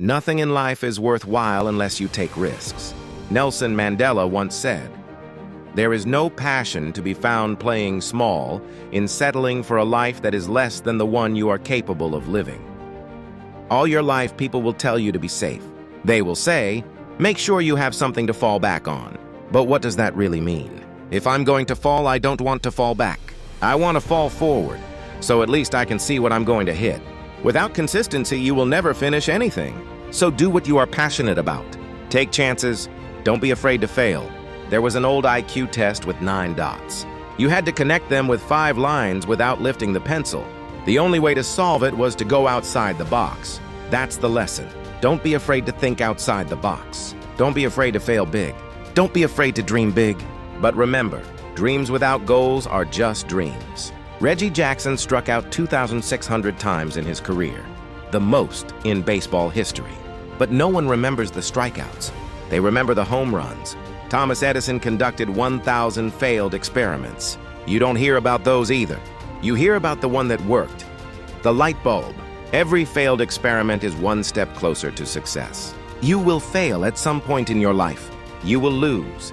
Nothing in life is worthwhile unless you take risks. Nelson Mandela once said, "There is no passion to be found playing small in settling for a life that is less than the one you are capable of living." All your life, people will tell you to be safe. They will say, "Make sure you have something to fall back on." But what does that really mean? If I'm going to fall, I don't want to fall back. I want to fall forward, so at least I can see what I'm going to hit. Without consistency, you will never finish anything. So do what you are passionate about. Take chances. Don't be afraid to fail. There was an old IQ test with 9 dots. You had to connect them with 5 lines without lifting the pencil. The only way to solve it was to go outside the box. That's the lesson. Don't be afraid to think outside the box. Don't be afraid to fail big. Don't be afraid to dream big. But remember, dreams without goals are just dreams. Reggie Jackson struck out 2,600 times in his career, the most in baseball history. But no one remembers the strikeouts. They remember the home runs. Thomas Edison conducted 1,000 failed experiments. You don't hear about those either. You hear about the one that worked. The light bulb. Every failed experiment is one step closer to success. You will fail at some point in your life. You will lose.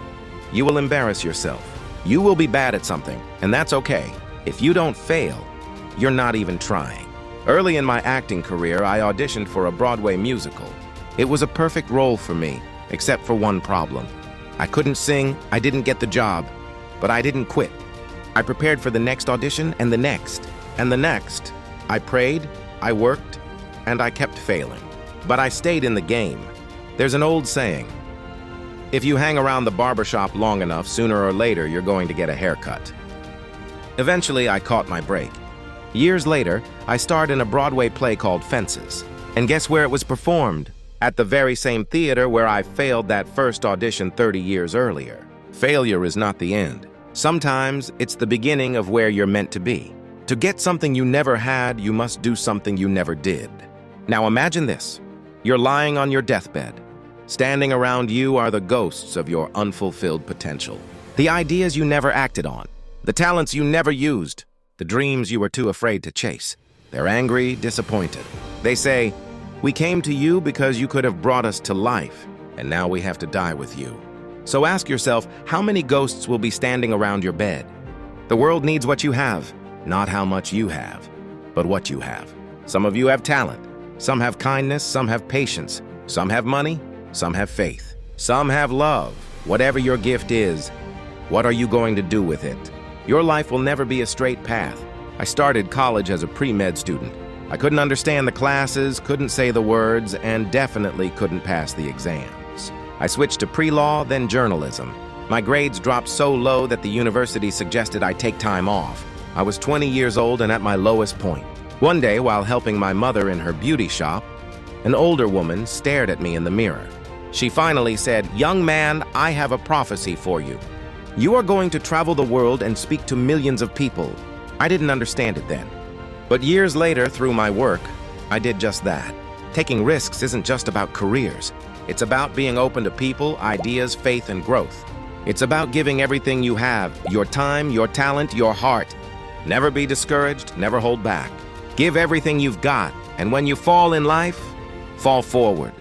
You will embarrass yourself. You will be bad at something, and that's okay. If you don't fail, you're not even trying. Early in my acting career, I auditioned for a Broadway musical. It was a perfect role for me, except for one problem. I couldn't sing, I didn't get the job, but I didn't quit. I prepared for the next audition and the next, and the next. I prayed, I worked, and I kept failing. But I stayed in the game. There's an old saying, if you hang around the barbershop long enough, sooner or later you're going to get a haircut. Eventually, I caught my break. Years later, I starred in a Broadway play called Fences. And guess where it was performed? At the very same theater where I failed that first audition 30 years earlier. Failure is not the end. Sometimes it's the beginning of where you're meant to be. To get something you never had, you must do something you never did. Now imagine this. You're lying on your deathbed. Standing around you are the ghosts of your unfulfilled potential. The ideas you never acted on. The talents you never used. The dreams you were too afraid to chase. They're angry, disappointed. They say, "We came to you because you could have brought us to life, and now we have to die with you." So ask yourself, how many ghosts will be standing around your bed? The world needs what you have, not how much you have, but what you have. Some of you have talent. Some have kindness, some have patience. Some have money, some have faith. Some have love. Whatever your gift is, what are you going to do with it? Your life will never be a straight path. I started college as a pre-med student. I couldn't understand the classes, couldn't say the words, and definitely couldn't pass the exams. I switched to pre-law, then journalism. My grades dropped so low that the university suggested I take time off. I was 20 years old and at my lowest point. One day, while helping my mother in her beauty shop, an older woman stared at me in the mirror. She finally said, "Young man, I have a prophecy for you. You are going to travel the world and speak to millions of people." I didn't understand it then. But years later, through my work, I did just that. Taking risks isn't just about careers. It's about being open to people, ideas, faith, and growth. It's about giving everything you have, your time, your talent, your heart. Never be discouraged, never hold back. Give everything you've got, and when you fall in life, fall forward.